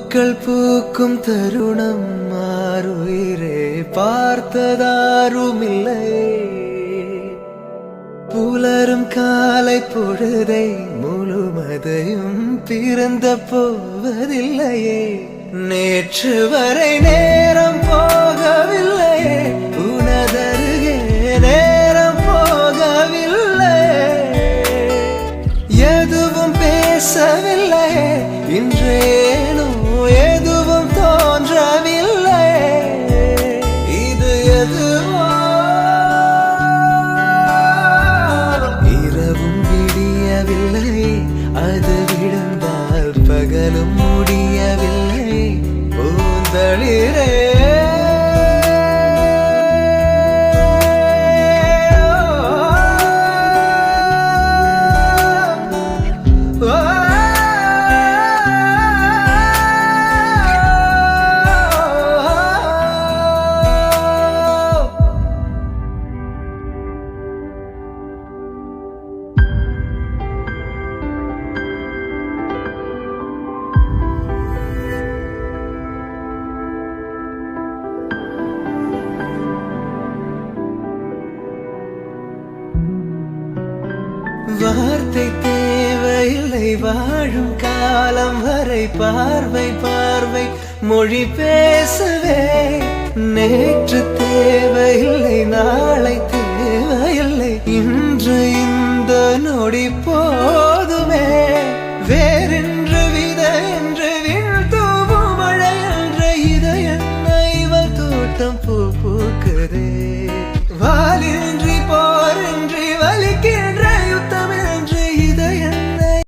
பூக்கள் பூக்கும் தருணம் மாறுயிரே பார்த்ததாருமில்லை. புலரும் காலை பொழுதை முழுமதையும் பிறந்த போவதில்லையே. நேற்று வரை நேரம் போகவில்லையே, உனதருகே நேரம் போகவில்லை. எதுவும் பேசவில்லையே, இன்றேனோ எதுவும் தோன்றவில்லை. இது எதுவோ இரவும் விடியவில்லை, அது விழுந்தால் பகலும் முடியவில்லை. பூந்தளிரே வார்த்தை தேவையில்லை, வாழும் காலம் வரை பார்வை பார்வை மொழி பேசவே. நேற்று தேவையில்லை, நாளை தேவையில்லை, இன்று இந்த நொடி போ